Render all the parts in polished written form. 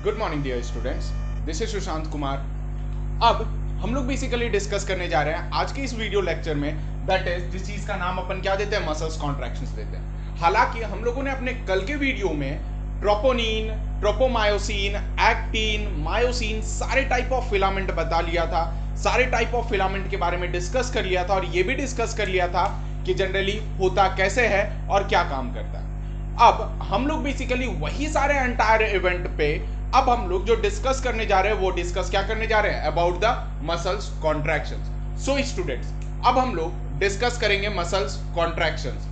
Good morning dear students, this is Sushant Kumar. अब हम लोग बेसिकली डिस्कस करने जा रहे हैं आज के इस वीडियो लेक्चर में, दैट इज जिस चीज का नाम अपन क्या देते हैं, मसल्स कॉन्ट्रैक्शंस देते हैं। हालांकि हम लोगों ने अपने कल के वीडियो में ट्रोपोनिन, ट्रोपोमायोसिन, एक्टिन, मायोसिन सारे टाइप ऑफ फिलामेंट बता लिया था, सारे टाइप ऑफ फिलामेंट के बारे में डिस्कस कर लिया था और ये भी डिस्कस कर लिया था कि जनरली होता कैसे है और क्या काम करता है। अब हम लोग बेसिकली वही सारे एंटायर इवेंट पे अब हम लोग जो डिस्कस करने जा रहे हैं वो डिस्कस क्या करने जा रहे हैं, about the muscles contractions. So students, अब हम लोग डिस्कस करेंगे मसल्स कॉन्ट्रैक्शंस।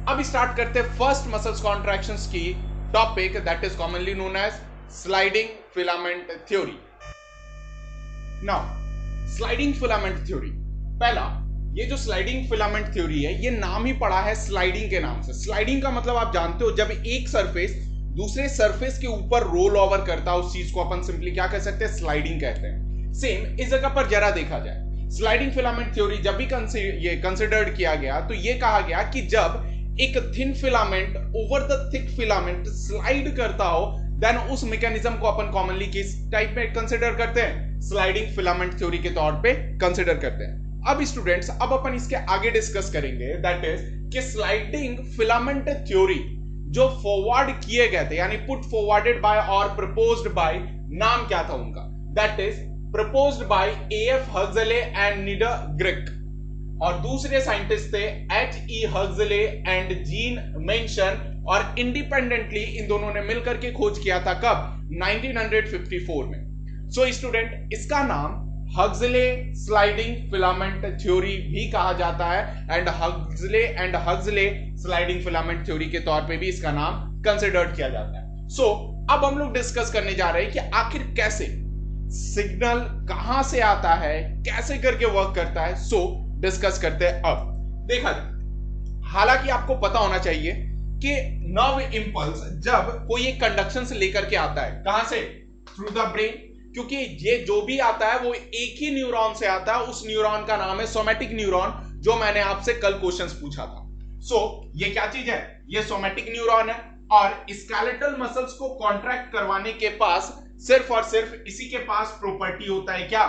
अब स्टार्ट करते हैं फर्स्ट मसल्स कॉन्ट्रैक्शंस की topic, that is commonly known as sliding filament theory. Now sliding filament theory, पहला ये जो स्लाइडिंग फिलामेंट थ्योरी है ये नाम ही पड़ा है स्लाइडिंग के नाम से। स्लाइडिंग का मतलब आप जानते हो, जब एक सरफेस दूसरे सरफेस के ऊपर रोल ओवर करता है उस चीज को अपन सिंपली क्या कह सकते हैं, स्लाइडिंग कहते हैं। सेम इस जगह पर जरा देखा जाए, स्लाइडिंग फिलामेंट थ्योरी जब भी ये कंसिडर्ड किया गया तो ये कहा गया कि जब एक thin filament over the thick filament slide करता हो देन उस मैकेनिज्म को अपन कॉमनली किस टाइप में कंसिडर करते हैं, स्लाइडिंग फिलामेंट थ्योरी के तौर पे कंसिडर करते हैं। अब स्टूडेंट्स, अब अपन इसके आगे डिस्कस करेंगे, दैट इज कि स्लाइडिंग फिलामेंट थ्योरी जो फॉरवर्ड किए गए थे, यानी पुट फॉरवर्डेड बाय और प्रपोज्ड बाय, नाम क्या था उनका, that is proposed by AF Huxley and Niedergerke, और दूसरे साइंटिस्ट थे HE Huxley and Jean Hanson, और इंडिपेंडेंटली इन दोनों ने मिलकर के खोज किया था कब, 1954 में। सो स्टूडेंट, इसका नाम हक्सले स्लाइडिंग फिलामेंट थ्योरी भी कहा जाता है and Huxley sliding filament theory के तौर पे भी इसका नाम कंसिडर्ड किया जाता है। सो अब हम लोग डिस्कस करने जा रहे हैं कि आखिर कैसे सिग्नल कहां से आता है, कैसे करके वर्क करता है। सो डिस्कस करते हैं। अब देखा जाए, हालांकि आपको पता होना चाहिए कि नर्व इंपल्स जब कोई एक कंडक्शन से लेकर के आता है, कहां से, थ्रू द ब्रेन, क्योंकि ये जो भी आता है वो एक ही न्यूरॉन से आता है, उस न्यूरॉन का नाम है सोमैटिक न्यूरॉन, जो मैंने आपसे कल क्वेश्चंस पूछा था। सो ये क्या चीज है, ये सोमैटिक न्यूरॉन है, और स्केलेटल मसल्स को कॉन्ट्रैक्ट करवाने के पास सिर्फ और सिर्फ इसी के पास प्रॉपर्टी होता है, क्या,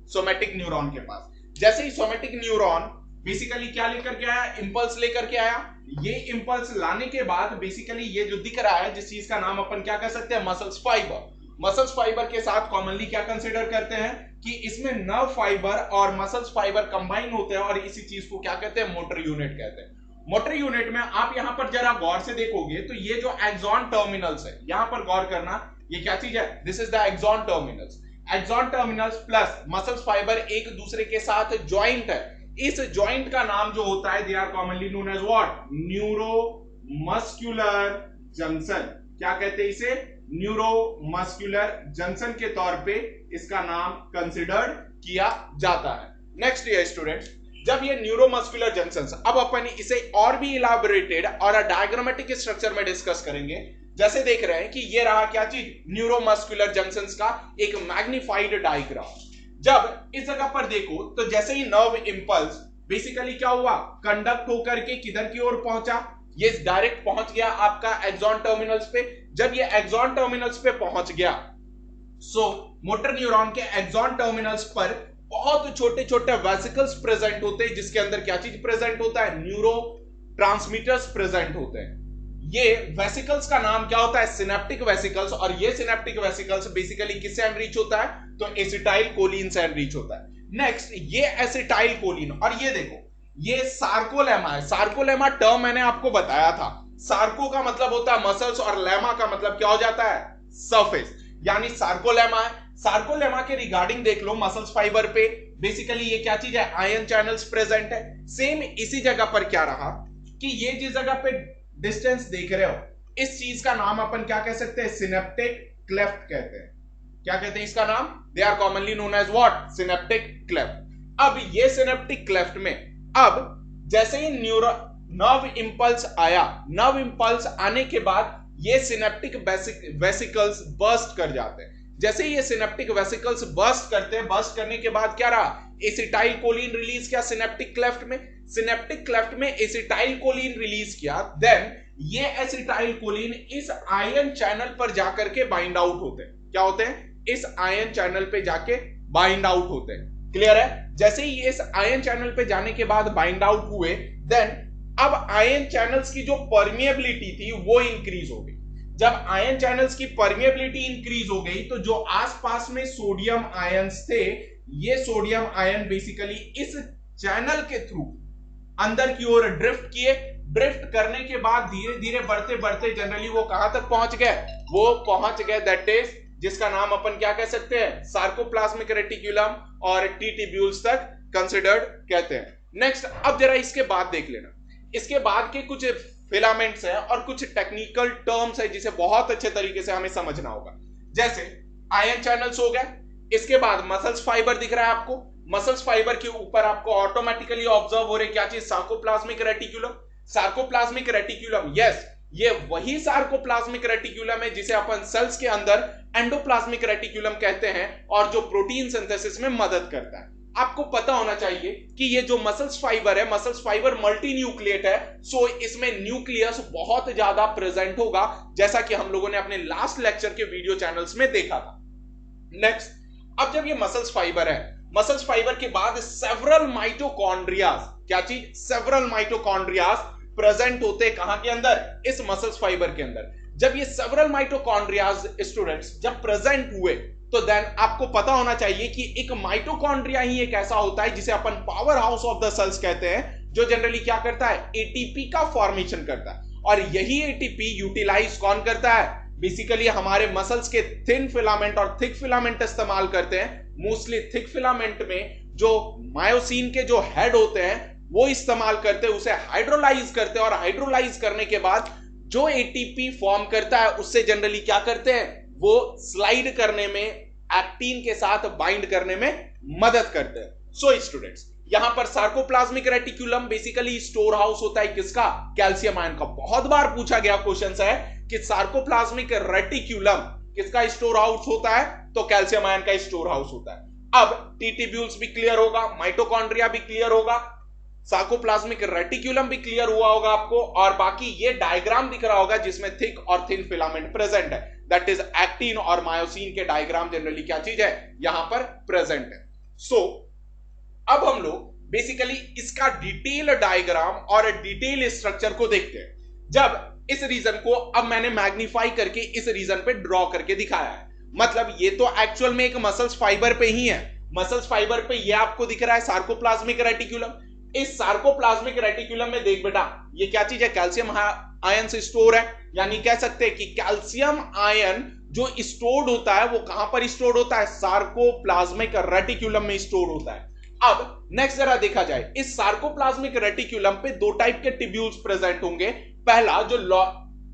सोमैटिक न्यूरॉन के पास। जैसे ही सोमैटिक न्यूरॉन बेसिकली क्या लेकर के आया, इंपल्स लेकर के आया, ये इंपल्स लाने के बाद बेसिकली ये जो दिख रहा है, जिस चीज का नाम अपन क्या कह सकते हैं, मसल्स फाइबर। मसल्स फाइबर के साथ कॉमनली क्या कंसीडर करते हैं कि इसमें नर्व फाइबर और मसल्स फाइबर कंबाइन होते हैं, और इसी चीज को क्या कहते हैं, मोटर यूनिट कहते हैं। मोटर यूनिट में आप यहां पर जरा गौर से देखोगे तो ये जो एक्सॉन टर्मिनल्स है, यहां पर गौर करना, ये क्या चीज है, this is the axon terminals. Axon terminals plus muscles fibre एक दूसरे के साथ ज्वाइंट है। इस ज्वाइंट का नाम जो होता है, they are commonly known as what, neuromuscular junction. क्या कहते हैं इसे, न्यूरोमस्कुलर जंक्शन के तौर पे इसका नाम कंसिडर्ड किया जाता है। नेक्स्ट ये स्टूडेंट्स, जब ये न्यूरोमस्कुलर जंक्शंस, अब अपन इसे और भी इलाबोरेटेड और डायग्रामेटिक स्ट्रक्चर में डिस्कस करेंगे। जैसे देख रहे हैं कि ये रहा क्या चीज, न्यूरोमस्कुलर जंक्शंस का एक मैग्नीफाइड डायग्राम। जब इस जगह पर देखो तो जैसे ही नर्व इंपल्स बेसिकली क्या हुआ, कंडक्ट होकर के किधर की ओर पहुंचा, ये डायरेक्ट पहुंच गया आपका एक्सॉन टर्मिनल्स पे। जब ये एक्सॉन टर्मिनल्स पे पहुंच गया, सो मोटर न्यूरॉन के एक्सॉन टर्मिनल्स पर बहुत छोटे छोटे वेसिकल्स प्रेजेंट होते हैं, जिसके अंदर क्या चीज प्रेजेंट होता है, न्यूरो ट्रांसमीटर्स प्रेजेंट होते हैं। ये वेसिकल्स का नाम क्या होता है, सिनेप्टिक वेसिकल्स, और ये सिनेप्टिक वेसिकल्स बेसिकली किससे एनरिच होता है, तो एसिटाइल कोलिन से एनरिच होता है। नेक्स्ट ये एसिटाइल कोलिन, और ये देखो ये सार्कोलेमा है। सार्कोलेमा टर्म मैंने आपको बताया था, सार्को का मतलब होता है मसल्स और लेमा का मतलब क्या हो जाता है, सरफेस, यानी सार्कोलेमा है। सार्कोलेमा के रिगार्डिंग देख लो, मसल्स फाइबर पे बेसिकली ये क्या चीज है, आयन चैनल्स प्रेजेंट है। सेम इसी जगह पर क्या रहा कि ये जिस जगह पे डिस्टेंस देख रहे हो, इस चीज का नाम अपन क्या कह सकते हैं, सिनेप्टिक क्लेफ्ट कहते हैं। क्या कहते हैं इसका नाम, they are commonly known as what, synaptic cleft. अब ये सिनेप्टिक क्लेफ्ट में अब जैसे ही नर्व इंपल्स आया, नर्व इंपल्स आने के बाद ये सिनेप्टिक वेसिकल्स बर्स्ट कर जाते हैं। जैसे ये सिनेप्टिक वेसिकल्स बर्स्ट करते हैं, बर्स्ट करने के बाद क्या रहा, एसिटाइल कोलिन रिलीज किया सिनेप्टिक क्लेफ्ट में, सिनेप्टिक क्लेफ्ट में एसिटाइल कोलिन रिलीज किया, देन ये एसिटाइल कोलिन इस आयन चैनल पर जाकर के बाइंड आउट होते हैं। क्या होते हैं? इस आयन चैनल पे जाके बाइंड आउट होते हैं। क्लियर है? जैसे ही इस आयन चैनल पे जाने के बाद बाइंड आउट हुए, देन अब आयन चैनल्स की जो परमिएबिलिटी थी वो इंक्रीज हो गई। जब आयन चैनल्स की परमिएबिलिटी इंक्रीज हो गई तो जो आसपास में सोडियम आयंस थे, ये सोडियम आयन बेसिकली इस चैनल के थ्रू अंदर की ओर ड्रिफ्ट किए। ड्रिफ्ट करने के बाद धीरे धीरे बढ़ते बढ़ते जनरली वो कहां तक पहुंच गए? वो पहुंच गए दैट इज, जिसका नाम अपन क्या कह सकते हैं, सार्कोप्लाज्मिक रेटिकुलम और टी ट्यूब्यूल्स तक कंसिडर्ड कहते हैं। नेक्स्ट, अब जरा इसके बाद देख लेना, इसके बाद के कुछ फिलामेंट्स हैं और कुछ टेक्निकल टर्म्स है जिसे बहुत अच्छे तरीके से हमें समझना होगा। जैसे आयन चैनल्स हो गए, इसके बाद मसल्स फाइबर दिख रहा है आपको, मसल्स फाइबर के ऊपर आपको ऑटोमेटिकली ऑब्जर्व हो रहे क्या चीज, sarcoplasmic reticulum. Sarcoplasmic reticulum, yes, ये वही सार्कोप्लाज्मिक रेटिकुलम है जिसे अपन सेल्स के अंदर एंडोप्लाज्मिक रेटिकुलम कहते हैं और जो प्रोटीन सिंथेसिस में मदद करता है। आपको पता होना चाहिए कि ये जो मसल्स फाइबर है, मसल्स फाइबर मल्टी न्यूक्लिएट है, सो इसमें न्यूक्लियस बहुत ज्यादा प्रेजेंट होगा, जैसा कि हम लोगों ने अपने लास्ट लेक्चर के वीडियो चैनल्स में देखा था। नेक्स्ट, अब जब ये मसल्स फाइबर है, मसल्स फाइबर के बाद सेवरल माइटोकॉन्ड्रियाज, क्या चीज, सेवरल माइटोकॉन्ड्रियाज प्रेजेंट होते कहां के अंदर, इस मसल्स फाइबर के अंदर। जब ये सेवरल माइटोकॉन्ड्रियाज स्टूडेंट्स जब प्रेजेंट हुए तो देन आपको पता होना चाहिए कि एक माइटोकॉन्ड्रिया ही एक ऐसा होता है जिसे अपन power house of the cells कहते हैं, जो जनरली क्या करता है, एटीपी का फॉर्मेशन करता है। और यही एटीपी यूटिलाइज कौन करता है, बेसिकली हमारे मसल्स के थिन फिलामेंट और थिक फिलामेंट इस्तेमाल करते हैं। मोस्टली थिक फिलामेंट में जो मायोसिन के जो हेड होते हैं वो इस्तेमाल करते हैं, उसे हाइड्रोलाइज करते हैं और हाइड्रोलाइज करने के बाद जो एटीपी फॉर्म करता है उससे जनरली क्या करते हैं, वो स्लाइड करने में, एक्टिन के साथ बाइंड करने में मदद करते हैं। सो स्टूडेंट्स, यहां पर sarcoplasmic reticulum basically store house होता है किसका, कैल्शियम आयन का। बहुत बार पूछा गया क्वेश्चन है कि सार्कोप्लाज्मिक रेटिकुलम किसका स्टोर हाउस होता है, तो कैल्शियम आयन का स्टोर हाउस होता है। अब टी ट्यूब्यूल्स भी क्लियर होगा, माइटोकॉन्ड्रिया भी क्लियर होगा, सार्कोप्लाज्मिक रेटिकुलम भी क्लियर हुआ होगा आपको, और बाकी ये डायग्राम दिख रहा होगा जिसमें थिक और थिन फिलामेंट प्रेजेंट है, दैट इज एक्टिन और मायोसिन के डायग्राम जनरली क्या चीज है, यहां पर प्रेजेंट है। सो अब हम लोग बेसिकली इसका डिटेल डायग्राम और डिटेल स्ट्रक्चर को देखते हैं। जब इस रीजन को अब मैंने मैग्नीफाई करके इस रीजन पे ड्रॉ करके दिखाया है, मतलब ये तो एक्चुअल में एक मसल्स फाइबर पे ही है, मसल्स फाइबर पे ये आपको दिख रहा है सार्कोप्लाज्मिक रेटिकुलम। इस सार्कोप्लाज्मिक रेटिकुलम में देख बेटा, ये क्या चीज है, कैल्शियम आयन से स्टोर है, यानी कह सकते हैं कि कैल्शियम आयन जो स्टोर्ड होता है वो कहां पर स्टोर्ड होता है, सार्कोप्लाज्मिक रेटिकुलम में स्टोर होता है। अब नेक्स्ट जरा देखा जाए, इस सार्कोप्लाज्मिक रेटिकुलम पे दो टाइप के ट्यूब्यूल्स प्रेजेंट होंगे। पहला जो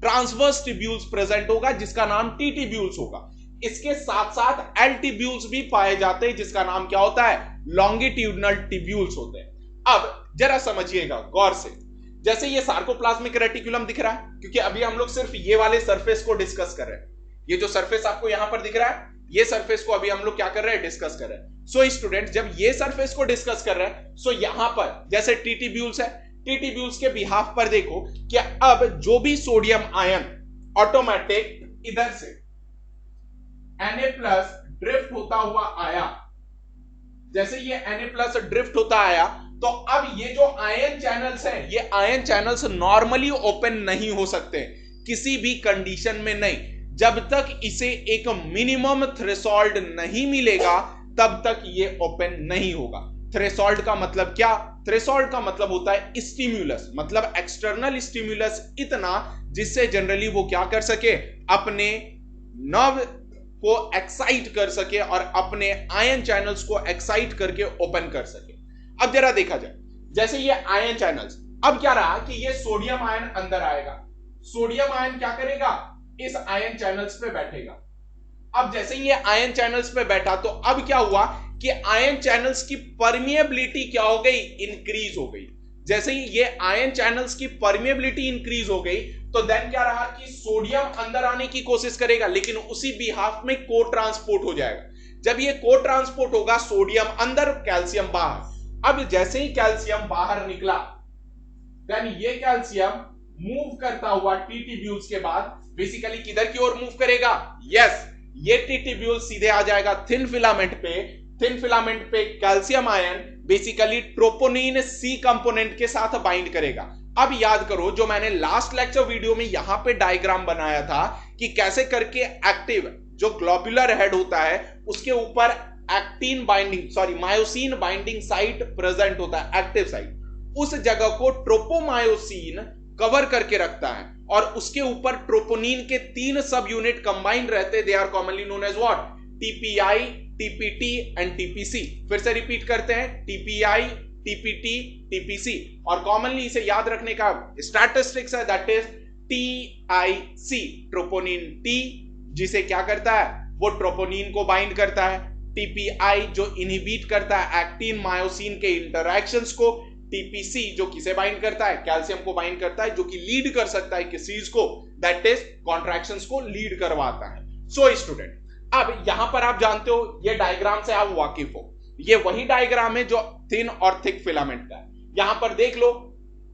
ट्रांसवर्स ट्यूब्यूल्स प्रेजेंट होगा जिसका नाम टी ट्यूब्यूल्स होगा, इसके साथ साथ एल ट्यूब्यूल्स भी पाए जाते हैं जिसका नाम क्या होता है, लॉन्गिट्यूडनल ट्यूब्यूल्स होते हैं। अब जरा समझिएगा गौर से, जैसे ये सार्कोप्लाज्मिक रेटिकुलम दिख रहा है, क्योंकि अभी हम लोग सिर्फ ये वाले सरफेस को डिस्कस कर रहे हैं, ये जो सरफेस आपको यहां पर दिख रहा है, ये सरफेस को अभी हम लोग क्या कर रहे हैं, डिस्कस कर रहे हैं। सो स्टूडेंट, जब ये सरफेस को डिस्कस कर रहे हैं, सो यहां पर जैसे टी ट्यूब्यूल्स है, टी ट्यूब्यूल्स के बिहाफ पर देखो कि अब जो भी सोडियम आयन ऑटोमेटिक इधर से Na+ ड्रिफ्ट होता हुआ आया, जैसे ये Na+ ड्रिफ्ट होता आया, तो अब ये जो आयन चैनल्स हैं, ये आयन चैनल्स नॉर्मली ओपन नहीं हो सकते किसी भी कंडीशन में नहीं, जब तक इसे एक मिनिमम थ्रेशोल्ड नहीं मिलेगा तब तक ये ओपन नहीं होगा। थ्रेशोल्ड का मतलब क्या, थ्रेशोल्ड का मतलब होता है स्टिम्युलस, मतलब एक्सटर्नल स्टिम्युलस इतना जिससे जनरली वो क्या कर सके, अपने नर्व को एक्साइट कर सके और अपने आयन चैनल्स को एक्साइट करके ओपन कर सके। अब जरा देखा जाए, जैसे ये आयन चैनल्स, अब क्या रहा कि ये सोडियम आयन अंदर आएगा, सोडियम आयन क्या करेगा, इस आयन चैनल्स पे बैठेगा। अब जैसे ये आयन चैनल्स पे बैठा तो अब क्या हुआ कि आयन चैनल्स की परमिएबिलिटी क्या हो गई, इंक्रीज हो गई। जैसे ही ये आयन चैनल्स की परमेबिलिटी इंक्रीज हो गई तो देन क्या रहा कि सोडियम अंदर आने की कोशिश करेगा, लेकिन उसी बिहाफ में को ट्रांसपोर्ट हो जाएगा। जब ये को ट्रांसपोर्ट होगा, सोडियम अंदर, कैल्शियम बाहर। अब जैसे ही कैल्शियम बाहर निकला देन ये कैल्शियम मूव करता हुआ टी ट्यूब्यूल्स के बाद बेसिकली किधर की ओर मूव करेगा? यस, ये टी ट्यूब्यूल सीधे आ जाएगा थिन फिलामेंट पे। थिन फिलामेंट पे कैल्शियम आयन बेसिकली ट्रोपोनिन सी कंपोनेंट के साथ बाइंड करेगा। अब याद करो जो मैंने लास्ट लेक्चर वीडियो में यहां पे डायग्राम बनाया था कि कैसे करके एक्टिव जो ग्लोबुलर हेड होता है उसके ऊपर actin binding myosin binding site present होता है, एक्टिव साइट। उस जगह को ट्रोपोमायोसिन कवर करके रखता है और उसके ऊपर ट्रोपोनिन के 3 सब यूनिट कंबाइंड रहते, they are commonly known as what? TPI, TPT and TPC. फिर से रिपीट करते हैं, टीपीआई, टीपीटी, टीपीसी। और कॉमनली इसे याद रखने का स्टैटिस्टिक्स है, that is TIC, troponin T जिसे क्या करता है? वो ट्रोपोनिन को बाइंड करता है। टीपीआई जो इनहिबिट करता है एक्टिन मायोसिन के इंटरैक्शंस को। टीपीसी जो किसे बाइंड करता है? कैल्शियम को बाइंड करता है, जो कि लीड कर सकता है किस चीज को? दैट इज कॉन्ट्रैक्शंस को लीड करवाता है। सो स्टूडेंट, अब यहां पर आप जानते हो ये डायग्राम से आप वाकिफ हो, ये वही डायग्राम है जो थिन और थिक फिलामेंट का है। यहां पर देख लो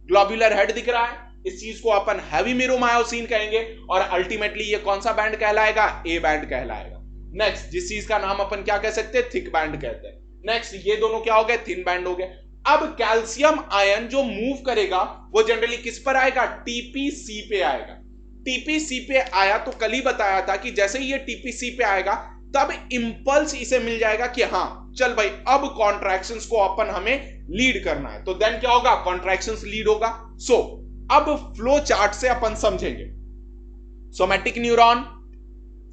ग्लोबुलर हेड दिख रहा है, इस चीज को अपन हैवी मीरोमायोसिन कहेंगे और अल्टीमेटली ये कौन सा बैंड कहलाएगा? ए बैंड कहलाएगा। नेक्स्ट, जिस चीज का नाम अपन क्या कह सकते हैं? थिक बैंड कहते हैं। नेक्स्ट, ये दोनों क्या हो गए? थिन बैंड हो गए। अब कैल्शियम आयन जो मूव करेगा वो जनरली किस पर आएगा? टीपीसी पे आएगा। टीपीसी पे आया तो कल ही बताया था कि जैसे ही ये टीपीसी पे आएगा तब इंपल्स इसे मिल जाएगा कि हाँ चल भाई अब कॉन्ट्रैक्शंस को अपन हमें लीड करना है। तो देन क्या होगा? कॉन्ट्रैक्शंस लीड होगा। सो अब फ्लो चार्ट से अपन समझेंगे। सोमैटिक न्यूरॉन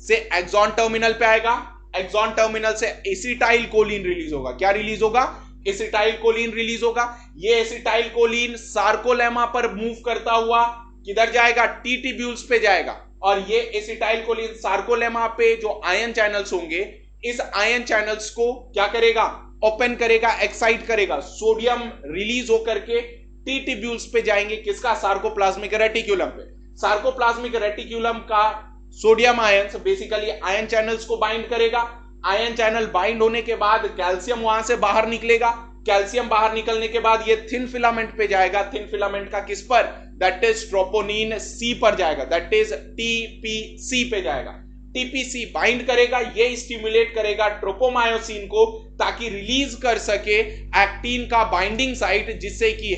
से एक्सॉन टर्मिनल पे आएगा, एक्सॉन टर्मिनल से एसिटाइल कोलिन रिलीज होगा। क्या रिलीज होगा? एसिटाइल कोलिन रिलीज होगा। ये एसिटाइल कोलिन सार्कोलेमा पर मूव करता हुआ किधर जाएगा? टी ट्यूब्यूल्स पे जाएगा। और ये एसिटाइल कोलिन सार्कोलेमा पे जो आयन चैनल्स होंगे, इस आयन चैनल्स को क्या करेगा? ओपन करेगा, एक्साइट करेगा। सोडियम रिलीज होकर के टी ट्यूब्यूल्स पे जाएंगे, किसका? सार्कोप्लाज्मिक रेटिक्यूलम पे। सार्कोप्लाज्मिक रेटिक्यूलम का sodium ions basically ion channels को बाइंड करेगा। आयन चैनल बाइंड होने के बाद कैल्शियम वहां से बाहर निकलेगा। कैल्शियम बाहर निकलने के बाद ये थिन फिलामेंट पे जाएगा। थिन फिलामेंट का किस पर? दैट इज ट्रोपोनिन सी पर जाएगा, दैट इज टीपीसी पे जाएगा। टीपीसी बाइंड करेगा, ये स्टिमुलेट करेगा ट्रोपोमायोसिन को ताकि रिलीज कर सके एक्टिन का बाइंडिंग साइट, जिससे कि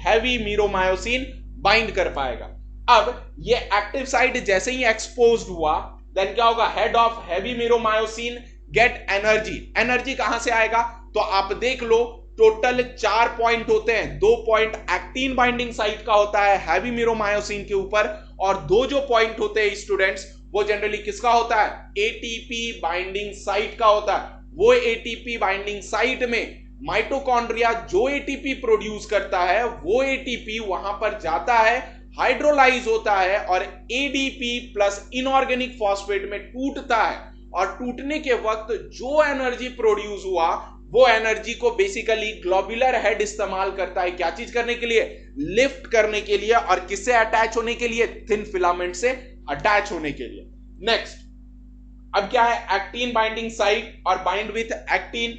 हैवी मीरोमायोसिन बाइंड कर पाएगा। अब ये एक्टिव साइट जैसे ही एक्सपोज्ड हुआ देन क्या होगा? Head of heavy meromyosin get energy. Energy कहां से आएगा? तो आप देख लो टोटल 4 पॉइंट होते हैं। 2 पॉइंट एक्टिन बाइंडिंग साइट का होता है हैवी मीरोमायोसिन के ऊपर, और 2 जो पॉइंट होते हैं स्टूडेंट्स वो जनरली किसका होता है? एटीपी बाइंडिंग साइट का होता है। वो एटीपी बाइंडिंग साइट में माइटोकॉन्ड्रिया जो एटीपी प्रोड्यूस करता है वो एटीपी वहां पर जाता है, हाइड्रोलाइज होता है और एडीपी प्लस इनऑर्गेनिक फॉस्फेट में टूटता है। और टूटने के वक्त जो एनर्जी प्रोड्यूस हुआ वो एनर्जी को बेसिकली ग्लोबुलर हेड इस्तेमाल करता है। क्या चीज करने के लिए? लिफ्ट करने के लिए। और किससे अटैच होने के लिए? थिन फिलामेंट से अटैच होने के लिए। नेक्स्ट, अब क्या है? एक्टिन बाइंडिंग साइट और बाइंड विथ एक्टिन।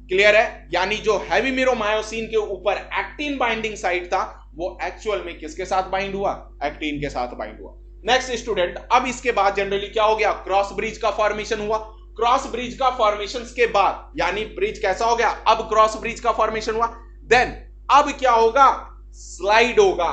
क्लियर है? यानी जो हैवी मीरोमायोसिन के ऊपर एक्टिन बाइंडिंग साइट था वो एक्चुअल में किसके साथ बाइंड हुआ? एक्टिन के साथ बाइंड हुआ। नेक्स्ट स्टूडेंट, अब इसके बाद जनरली क्या हो गया? क्रॉस ब्रिज का फॉर्मेशन हुआ। क्रॉस ब्रिज का फॉर्मेशन के बाद यानी ब्रिज कैसा हो गया? अब क्रॉस ब्रिज का फॉर्मेशन हुआ, देन अब क्या होगा? स्लाइड होगा,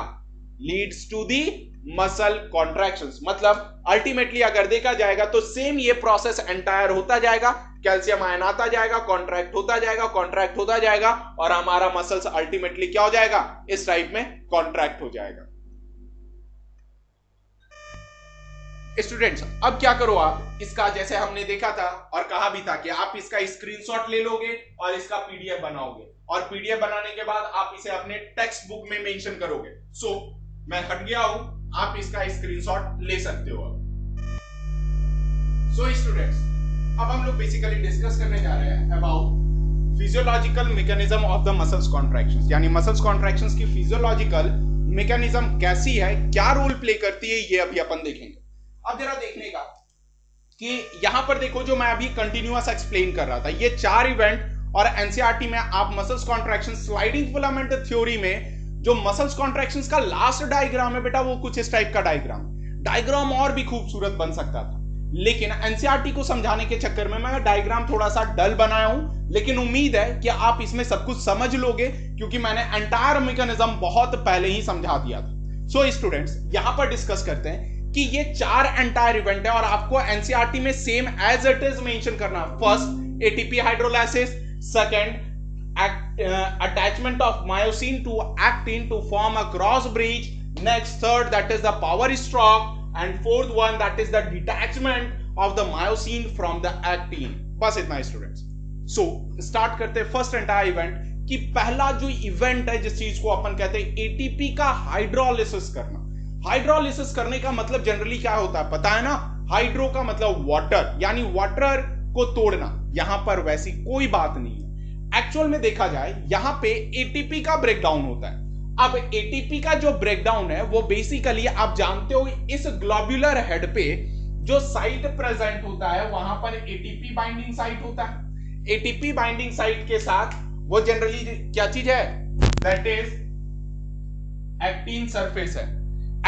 leads to the muscle contractions. मतलब अल्टीमेटली अगर देखा जाएगा तो सेम ये प्रोसेस एंटायर होता जाएगा। कैल्शियम आयन आता जाएगा, कॉन्ट्रैक्ट होता जाएगा, कॉन्ट्रैक्ट होता जाएगा और हमारा मसल्स अल्टीमेटली क्या हो जाएगा? इस टाइप में कॉन्ट्रैक्ट हो जाएगा। स्टूडेंट्स, अब क्या करो आप इसका, जैसे हमने देखा था और कहा भी था कि आप इसका स्क्रीनशॉट ले लोगे और इसका पीडीएफ बनाओगे, और पीडीएफ बनाने के बाद आप इसे अपने टेक्स्ट बुक में मेंशन करोगे। सो मैं हट गया हूं, आप इसका स्क्रीनशॉट ले सकते हो। सो स्टूडेंट्स, अब हम लोग बेसिकली डिस्कस करने जा रहे हैं about physiological mechanism of the muscles contractions, यानी मसल्स कॉन्ट्रैक्शंस की फिजियोलॉजिकल मैकेनिज्म कैसी है, क्या रोल प्ले करती है, ये अभी अपन देखेंगे। अब जरा देखने का कि यहां पर देखो, जो मैं अभी कंटिन्यूअस एक्सप्लेन कर रहा था, ये 4 इवेंट और एनसीईआरटी में आप muscles contraction sliding filament theory में जो मसल्स कॉन्ट्रैक्शंस का लास्ट डायग्राम है बेटा, वो कुछ इस टाइप का डायग्राम और भी खूबसूरत बन सकता था, लेकिन एनसीईआरटी को समझाने के चक्कर में मैं डायग्राम थोड़ा सा डल बनाया हूं, लेकिन उम्मीद है कि आप इसमें सब कुछ समझ लोगे, क्योंकि मैंने एंटायर मैकेनिज्म बहुत पहले ही समझा दिया था। सो स्टूडेंट्स, यहां पर डिस्कस करते हैं कि ये 4 एंटायर इवेंट है और आपको एनसीईआरटी में same as it is mention करना। First, ATP hydrolysis, second, attachment of myosin to actin to form a cross bridge, next third that is the power stroke, and fourth one that is the detachment of the myosin from the actin। बस इतना students. So start करते हैं first entire event कि पहला जो event है जिस चीज को अपन कहते हैं एटीपी का हाइड्रोलिसिस करना। हाइड्रोलिसिस करने का मतलब जनरली क्या होता है पता है ना, हाइड्रो का मतलब वाटर, यानी वाटर को तोड़ना। यहां पर वैसी कोई बात नहीं है, एक्चुअल में देखा जाए यहां पे एटीपी का ब्रेकडाउन होता है। अब एटीपी का जो ब्रेकडाउन है वो बेसिकली आप जानते हो, इस ग्लोब्यूलर हेड पे जो साइट प्रेजेंट होता है वहां पर एटीपी बाइंडिंग साइट होता है। एटीपी बाइंडिंग साइट के साथ वो जनरली क्या चीज है, दैट इज एक्टिन सरफेस है।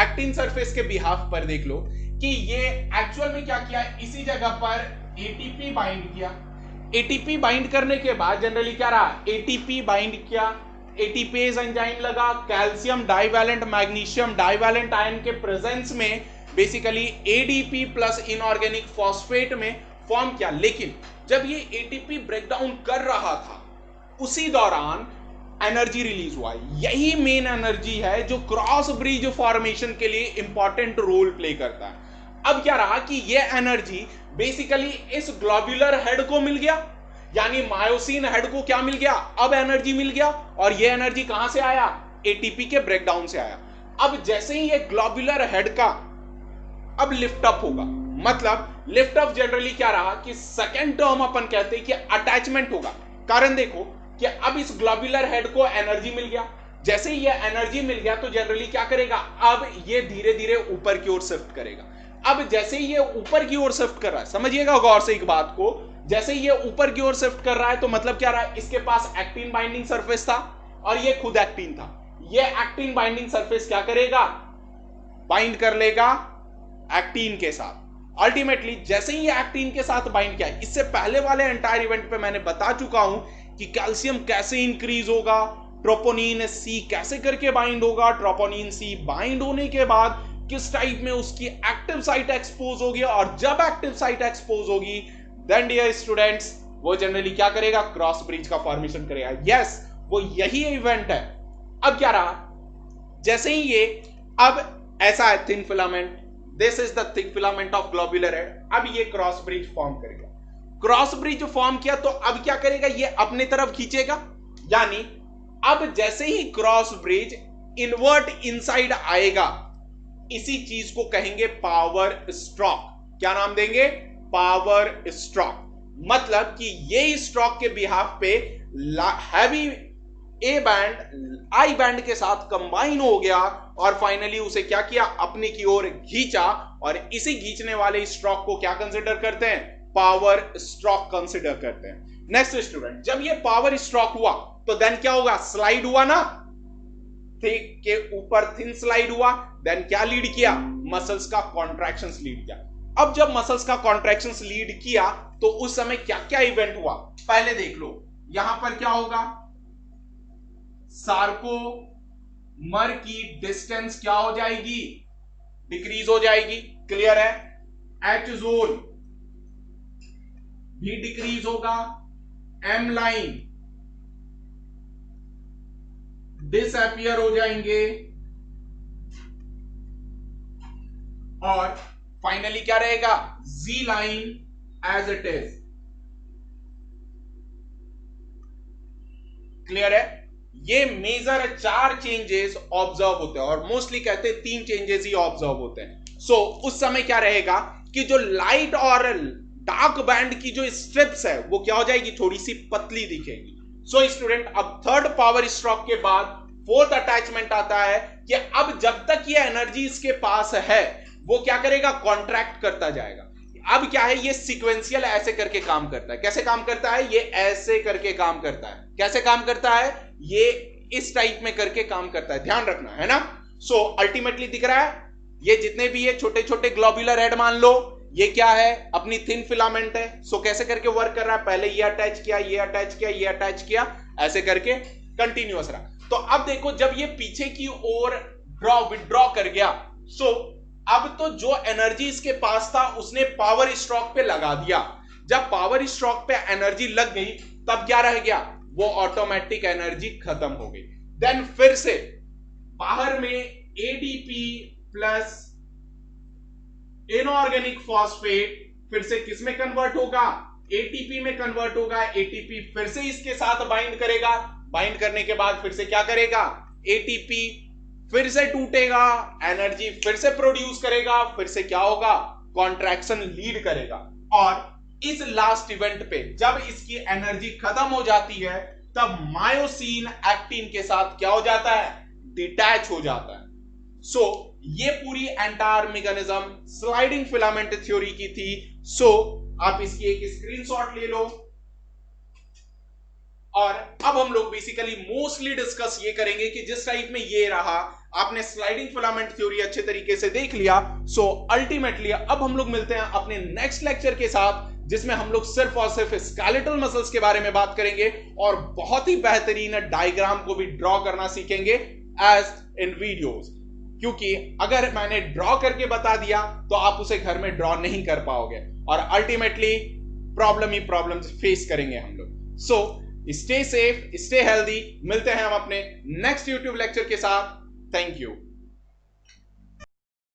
एक्टिन सरफेस के बिहाफ पर देख लो कि ये एक्चुअल में क्या किया, इसी जगह पर एटीपी बाइंड किया। एटीपी बाइंड करने के बाद जनरली क्या रहा, एटीपी बाइंड किया, एटीपेज एंजाइम लगा, calcium divalent magnesium divalent ion के प्रेजेंस में basically ADP plus inorganic phosphate में फॉर्म किया। लेकिन जब ये एटीपी ब्रेकडाउन कर रहा था उसी दौरान एनर्जी रिलीज हुआ। यही मेन एनर्जी है जो क्रॉस ब्रिज फॉर्मेशन के लिए इंपॉर्टेंट रोल प्ले करता है। अब क्या रहा कि ये एनर्जी बेसिकली इस ग्लोब्यूलर हेड को मिल गया, यानी मायोसिन हेड को क्या मिल गया, अब एनर्जी मिल गया, और ये एनर्जी कहां से आया, एटीपी के ब्रेकडाउन से आया। अब जैसे ही ये ग्लोब्यूलर हेड का अब लिफ्ट अप होगा, मतलब लिफ्ट अप जनरली क्या रहा कि सेकेंड टर्म अपन कहते हैं कि अटैचमेंट होगा। कारण देखो कि अब इस ग्लोब्यूलर हेड को एनर्जी मिल गया, जैसे ही ये एनर्जी मिल गया तो जनरली क्या करेगा, अब ये धीरे धीरे ऊपर की ओर शिफ्ट करेगा। अब जैसे ही ये ऊपर की ओर शिफ्ट कर रहा है, समझिएगा गौर से एक बात को, जैसे ही ये ऊपर की ओर शिफ्ट कर रहा है तो मतलब क्या रहा है, इसके पास एक्टिन बाइंडिंग सरफेस था और ये खुद एक्टिन था। ये एक्टिन बाइंडिंग सरफेस क्या करेगा, बाइंड कर लेगा एक्टिन के साथ। अल्टीमेटली जैसे ही ये एक्टिन के साथ बाइंड किया, इससे पहले वाले एंटायर इवेंट पे मैंने बता चुका हूं कि कैल्शियम कैसे इंक्रीज होगा, ट्रोपोनिन सी कैसे करके बाइंड होगा, ट्रोपोनिन सी बाइंड होने के बाद किस टाइप में उसकी एक्टिव साइट एक्सपोज होगी, और जब एक्टिव साइट एक्सपोज होगी देन डियर स्टूडेंट्स वो जनरली क्या करेगा, क्रॉस ब्रिज का फॉर्मेशन करेगा। यस, वो यही इवेंट है। अब क्या रहा, जैसे ही ये अब ऐसा है thin filament, this is the thick filament of globular head, अब ये क्रॉस ब्रिज फॉर्म करेगा। क्रॉस ब्रिज फॉर्म किया तो अब क्या करेगा, ये अपने तरफ खींचेगा, यानी अब जैसे ही क्रॉस ब्रिज इनवर्ट इनसाइड आएगा, इसी चीज को कहेंगे पावर स्ट्रोक। क्या नाम देंगे, पावर स्ट्रोक। मतलब कि ये स्ट्रोक के बिहाफ पे heavy A band I band के साथ कंबाइन हो गया और फाइनली उसे क्या किया, अपने की ओर खींचा, और इसी खींचने वाले स्ट्रोक को क्या कंसिडर करते हैं, पावर स्ट्रोक कंसिडर करते हैं। नेक्स्ट स्टूडेंट, जब ये पावर स्ट्रोक हुआ तो देन क्या होगा, स्लाइड हुआ ना, थिक के ऊपर थिन स्लाइड हुआ, देन क्या लीड किया, मसल्स का कॉन्ट्रैक्शंस लीड किया। अब जब मसल्स का कॉन्ट्रैक्शंस लीड किया तो उस समय क्या क्या इवेंट हुआ, पहले देख लो। यहां पर क्या होगा, सार्कोमर की डिस्टेंस क्या हो जाएगी, डिक्रीज हो जाएगी, क्लियर है। एच जोन भी डिक्रीज होगा, एम लाइन डिसअपियर हो जाएंगे, और फाइनली क्या रहेगा, Z line as it is. Clear है। ये मेजर 4 चेंजेस ऑब्जर्व होते हैं, और मोस्टली कहते हैं 3 चेंजेस ही ऑब्जर्व होते हैं। सो उस समय क्या रहेगा कि जो लाइट और डार्क बैंड की जो स्ट्रिप्स है वो क्या हो जाएगी, थोड़ी सी पतली दिखेगी, सो स्टूडेंट, अब थर्ड पावर स्ट्रोक के बाद फोर्थ अटैचमेंट आता है कि अब जब तक ये एनर्जी इसके पास है वो क्या करेगा, कॉन्ट्रैक्ट करता जाएगा। अब क्या है, ये सीक्वेंशियल ऐसे करके काम करता है। कैसे काम करता है, ये ऐसे करके काम करता है। कैसे काम करता है, ये इस टाइप में करके काम करता है, ध्यान रखना है ना। सो अल्टीमेटली दिख रहा है, ये जितने भी ये छोटे छोटे ग्लोबुलर हेड मान लो, ये क्या है, अपनी थिन फिलामेंट है। सो कैसे करके वर्क कर रहा है, पहले ये अटैच किया, ये अटैच किया, ये अटैच किया, ऐसे करके कंटिन्यूअस रहा। तो अब देखो, जब ये पीछे की ओर विड्रॉ कर गया, सो अब तो जो एनर्जी इसके पास था उसने पावर स्ट्रोक पे लगा दिया। जब पावर स्ट्रोक पे एनर्जी लग गई तब क्या रह गया, वो ऑटोमेटिक एनर्जी खत्म हो गई। देन फिर से बाहर में एडीपी प्लस इनऑर्गेनिक फॉस्फेट फिर से किस में कन्वर्ट होगा, एटीपी में कन्वर्ट होगा। एटीपी फिर से इसके साथ बाइंड करेगा, बाइंड करने के बाद फिर से क्या करेगा, एटीपी फिर से टूटेगा, एनर्जी फिर से प्रोड्यूस करेगा, फिर से क्या होगा, कॉन्ट्रैक्शन लीड करेगा। और इस लास्ट इवेंट पे जब इसकी एनर्जी खत्म हो जाती है तब मायोसिन एक्टिन के साथ क्या हो जाता है, डिटैच हो जाता है। सो ये पूरी entire mechanism sliding filament theory की थी। सो आप इसकी एक स्क्रीनशॉट ले लो और अब हम लोग बेसिकली मोस्टली डिस्कस ये करेंगे कि जिस टाइप में ये रहा, आपने स्लाइडिंग फिलामेंट थ्योरी अच्छे तरीके से देख लिया। सो अल्टीमेटली अब हम लोग मिलते हैं अपने नेक्स्ट लेक्चर के साथ, जिसमें हम लोग सिर्फ और सिर्फ स्केलेटल मसल्स के बारे में बात करेंगे और बहुत ही बेहतरीन डायग्राम को भी ड्रॉ करना सीखेंगे एज इन वीडियोस। क्योंकि अगर मैंने ड्रॉ करके बता दिया तो आप उसे घर में ड्रॉ नहीं कर पाओगे और अल्टीमेटली प्रॉब्लम फेस करेंगे हम लोग। So stay safe, stay healthy. मिलते हैं हम अपने नेक्स्ट यूट्यूब लेक्चर के साथ। Thank you.